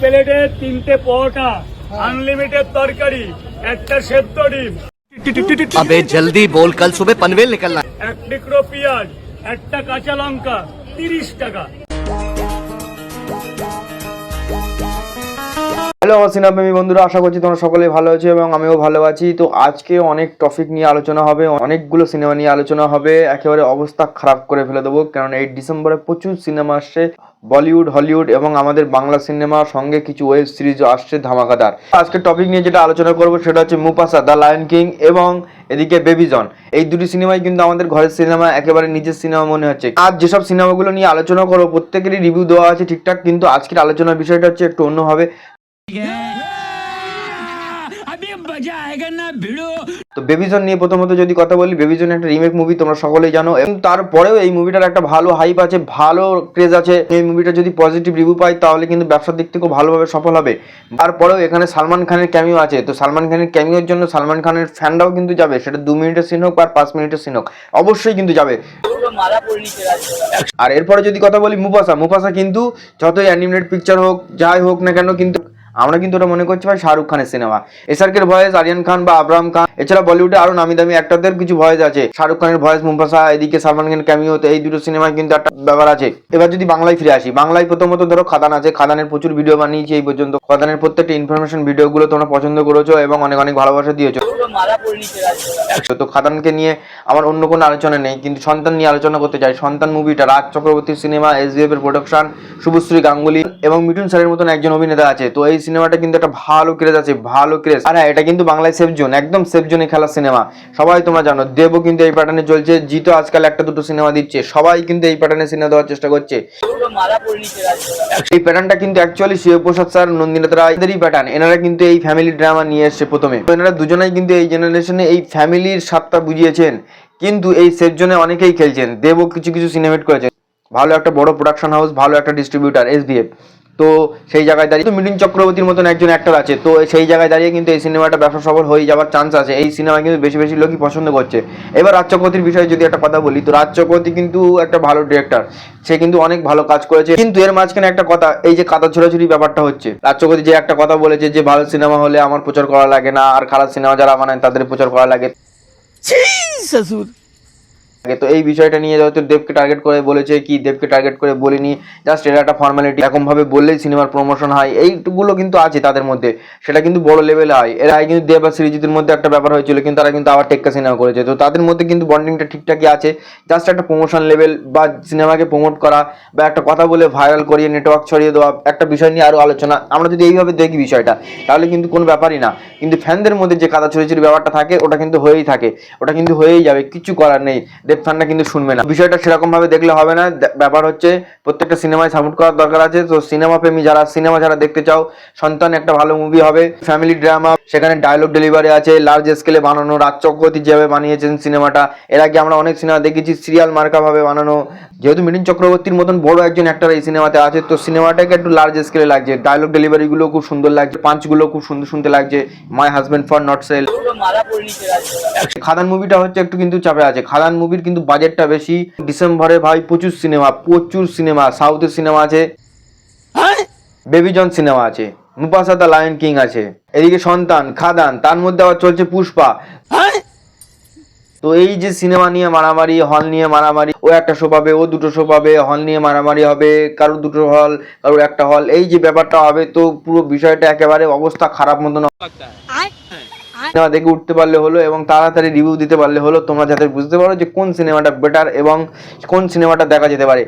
প্লেটে 3টে পরোটা, আনলিমিটেড তরকারি, একটা সেদ্ধ ডিম, अबे जल्दी बोल, कल सुबह पनवेल निकलना। এক টুকরো পেঁয়াজ, একটা কাঁচা লঙ্কা, 30 টাকা। হ্যালো আমার সিনেমাপ্রেমী বন্ধুরা, আশা করছি তোমরা সকলেই ভালো আছো এবং আমিও ভালো আছি। তো আজকে অনেক টপিক নিয়ে আলোচনা হবে, অনেকগুলো সিনেমা নিয়ে আলোচনা হবে। একেবারে অবস্থা খারাপ করে ফেলে দেবো, কারণ এই ডিসেম্বরে প্রচুর সিনেমা আসছে, বলিউড, হলিউড এবং আমাদের বাংলা সিনেমার সঙ্গে কিছু ওয়েব সিরিজও আসছে ধামাকাদার। আজকে টপিক নিয়ে যেটা আলোচনা করবো সেটা হচ্ছে মুফাসা দ্য লায়ন কিং এবং এদিকে বেবি জন। এই দুটি সিনেমাই কিন্তু আমাদের ঘরের সিনেমা, একেবারে নিজের সিনেমা মনে হচ্ছে। আজ যেসব সিনেমাগুলো নিয়ে আলোচনা করবো প্রত্যেকেরই রিভিউ দেওয়া আছে ঠিকঠাক, কিন্তু আজকের আলোচনার বিষয়টা হচ্ছে একটু অন্যভাবে। তো বেবিজন নিয়ে প্রথমত যদি কথা বলি, বেবিজন একটা রিমেক মুভি, তোমরা সকলেই জানো, এবং তারপরেও এই মুভিটার একটা ভালো হাইপ আছে, ভালো ক্রেজ আছে। এই মুভিটা যদি পজিটিভ রিভিউ পায় তাহলে কিন্তু ব্যবসার দিক থেকেও ভালোভাবে সফল হবে। তারপরেও এখানে সালমান খানের ক্যামিও আছে, তো সালমান খানের ক্যামিওর জন্য সালমান খানের ফ্যানরাও কিন্তু যাবে, সেটা 2 মিনিটের সিন হোক বা 5 মিনিটের সিন হোক, অবশ্যই কিন্তু যাবে। আর এরপরে যদি কথা বলি মুফাসা কিন্তু যতই অ্যানিমেটেড পিকচার হোক, যাই হোক না কেন, কিন্তু আমরা কিন্তু ওটা মনে করছি ভাই শাহরুখ খানের সিনেমা। এসআরকের ভয়েস আরিয়ান খান বা আব্রাহাম খান, এছাড়া বলিউডে আরো নামি দামি অ্যাক্টরদের কিছু ভয়েস আছে। শাহরুখ খানের ভয়েস মুফাসা, এদিকে সালমান খানের ক্যামিও, তো এই দুটো সিনেমায় কিন্তু একটা ব্যাপার আছে। এবার যদি বাংলায় ফিরে আসি, বাংলায় প্রথমত ধরো খাদান আছে, খাদানের প্রচুর ভিডিও বানিয়েছি এই পর্যন্ত। খাদানের প্রত্যেকটা ইনফরমেশন ভিডিওগুলো তোমরা পছন্দ করেছো এবং অনেক অনেক ভালোবাসা দিয়েছো। তো খাদানকে নিয়ে আমার অন্য কোনো আলোচনা নেই, কিন্তু সন্তান নিয়ে আলোচনা করতে চাই। সন্তান মুভিটা রাজ চক্রবর্তীর সিনেমা, এসবিএফ এর প্রোডাকশন, শুভশ্রী গাঙ্গুলি এবং মিঠুন স্যারের মতন একজন অভিনেতা আছে। তো এই সিনেমাটা কিন্তু একটা ভালো ক্রেজ আছে, ভালো ক্রেজ। আর হ্যাঁ, এটা কিন্তু বাংলায় সেফ জোন, একদম সেফ জোনে খেলা সিনেমা। সবাই তোমরা জানো, দেবও কিন্তু এই প্যাটার্নে চলছে, জিতো আজকাল একটা দুটো সিনেমা দিচ্ছে, সবাই কিন্তু এই প্যাটার্নে সিনেমা দেওয়ার চেষ্টা করছে। এই প্যাটার্নটা কিন্তু অ্যাকচুয়ালি শিবপ্রসাদ স্যার, নন্দিতা রায় এদেরই প্যাটার্ন। এনারা কিন্তু এই ফ্যামিলি ড্রামা নিয়ে এসছে প্রথমে। এনারা দুজনেই কিন্তু এই জেনারেশনে এই ফ্যামিলির স্বাদটা বুঝিয়েছেন, কিন্তু এই সেফ জোনে অনেকেই খেলছেন। দেবও কিছু কিছু সিনেমেট করেছেন, ভালো একটা বড় প্রোডাকশন হাউস, ভালো একটা ডিস্ট্রিবিউটার এসবিএফ। তো সেই জায়গায় দাঁড়িয়ে মিঠুন চক্রবর্তীর মতন একজন অ্যাক্টর আছে, তো সেই জায়গায় দাঁড়িয়ে কিন্তু এই সিনেমাটা ব্যবসা সফল হয়ে যাওয়ার চান্স আছে। এই সিনেমা কিন্তু বেশি বেশি লোকই পছন্দ করছে। এবার রাজ চক্রবর্তীর বিষয়ে যদি একটা কথা বলি, তো রাজ চক্রবর্তী কিন্তু একটা ভালো ডিরেক্টর, সে কিন্তু অনেক ভালো কাজ করেছে। কিন্তু এর মাঝখানে একটা কথা, এই যে কাদা ছোড়াছুড়ি ব্যাপারটা হচ্ছে, রাজ চক্রবর্তী যে একটা কথা বলেছে যে ভালো সিনেমা হলে আমার প্রচার করা লাগে না, আর খারাপ সিনেমা যারা বানায় তাদের প্রচার করা লাগে। তো এই বিষয়টা নিয়ে হয়তো দেবকে টার্গেট করে বলেছে, কি দেবকে টার্গেট করে বলিনি, জাস্ট এটা একটা ফর্মালিটি, এরকম ভাবে বললেই সিনেমার প্রমোশন হয়, এইগুলো কিন্তু আছে তাদের মধ্যে, সেটা কিন্তু বড় লেভেলে হয়। এর আগে কিন্তু দেব আর সৃজিতের মধ্যে একটা ব্যাপার হয়েছিল, কিন্তু তারা কিন্তু আবার টেক্কা সিনেমা করেছে। তো তাদের মধ্যে কিন্তু বন্ডিংটা ঠিকঠাকই আছে, জাস্ট একটা প্রমোশন লেভেল বা সিনেমাকে প্রমোট করা বা একটা কথা বলে ভাইরাল করিয়ে নেটওয়ার্ক ছড়িয়ে দেওয়া, একটা বিষয় নিয়ে আরো আলোচনা। আমরা যদি এইভাবে দেখি বিষয়টা, তাহলে কিন্তু কোনো ব্যাপারই না। কিন্তু ফ্যানদের মধ্যে যে কাদা ছড়িয়ে ব্যাপারটা থাকে, ওটা কিন্তু হয়েই থাকে, ওটা কিন্তু হয়েই যাবে, কিছু করার নেই। দেব ফ্যানরা কিন্তু শুনবে না, বিষয়টা সেরকম ভাবে দেখলে হবে না। ব্যাপার হচ্ছে প্রত্যেকটা সিনেমায় সাপোর্ট করার দরকার আছে। তো সিনেমা প্রেমী যারা, সিনেমা যারা দেখতে চাও, সন্তান একটা ভালো মুভি হবে, ফ্যামিলি ড্রামা, সেখানে ডায়লগ ডেলিভারি আছে, লার্জ স্কেলে বানানো। রাজ চক্রবর্তী যেভাবে বানিয়েছেন সিনেমাটা, এর আগে আমরা অনেক সিনেমা দেখেছি সিরিয়াল মার্কা ভাবে বানানো। যেহেতু মিঠুন চক্রবর্তীর মতন বড় একজন অ্যাক্টর এই সিনেমাতে আছে, তো সিনেমাটাকে একটু লার্জ স্কেলে লাগছে, ডায়লগ ডেলিভারি গুলো খুব সুন্দর লাগছে, পাঞ্চগুলো খুব সুন্দর শুনতে লাগছে। My husband for not sale. Khadaan মুভিটা হচ্ছে একটু কিন্তু চাপে আছে, খাদান মুভির কিন্তু বাজেটটা বেশি। ডিসেম্বরে ভাই প্রচুর সিনেমা, সাউথের সিনেমা আছে, বেবি জন সিনেমা আছে, মুফাসা দ্য লায়ন কিং আছে, এদিকে সন্তান, খাদান, তার মধ্যে আবার চলছে পুষ্পা। তো এই যে সিনেমা নিয়ে মারামারি, হল নিয়ে মারামারি, ও একটা শো পাবে, ও দুটো শো পাবে, হল নিয়ে মারামারি হবে, কারোর দুটো হল, কারোর একটা হল, এই যে ব্যাপারটা হবে, তো পুরো বিষয়টা একেবারে অবস্থা খারাপ মতন। সিনেমা দেখে উঠতে পারলে হলো এবং তাড়াতাড়ি রিভিউ দিতে পারলে হলো, তোমরা যাতে বুঝতে পারো যে কোন সিনেমাটা বেটার এবং কোন সিনেমাটা দেখা যেতে পারে।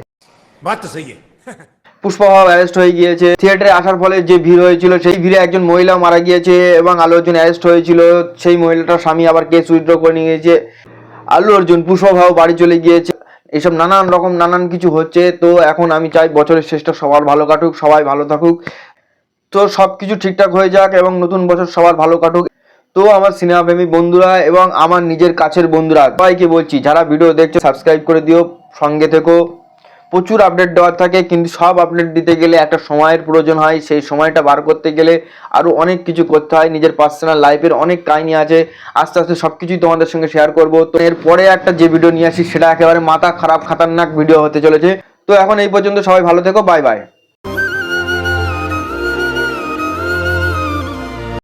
পুষ্পা অ্যারেস্ট হয়ে গিয়েছে, থিয়েটারে আসার ফলে যে ভিড় হয়েছিল, সেই ভিড়ে একজন মহিলা মারা গিয়েছে এবং আল্লু অর্জুন অ্যারেস্ট হয়েছিল, সেই মহিলাটার স্বামী আবার কেস উইথড্র করে নিয়ে গিয়েছে। আল্লু অর্জুন, পুষ্পা বাড়ি চলে গিয়েছে, এসব নানান কিছু হচ্ছে। তো এখন আমি চাই বছরের শেষটা সবার ভালো কাটুক, সবাই ভালো থাকুক, তো সবকিছু ঠিকঠাক হয়ে যাক এবং নতুন বছর সবার ভালো কাটুক। তো আমার সিনেমা প্রেমী বন্ধুরা এবং আমার নিজের কাছের বন্ধুরা সবাইকে বলছি, যারা ভিডিও দেখছো সাবস্ক্রাইব করে দিও, সঙ্গে থেকো। প্রচুর আপডেট দেওয়ার থাকে, কিন্তু সব আপডেট দিতে গেলে একটা সময়ের প্রয়োজন হয়, সেই সময়টা বার করতে গেলে আরও অনেক কিছু করতে হয়। নিজের পার্সোনাল লাইফের অনেক কাহিনী আছে, আস্তে আস্তে সব কিছুই তোমাদের সঙ্গে শেয়ার করব। তো এরপরে একটা যে ভিডিও নিয়ে আসি, সেটা একেবারে মাথা খারাপ খাতারনাক ভিডিও হতে চলেছে। তো এখন এই পর্যন্ত, সবাই ভালো থেকো, বাই বাই।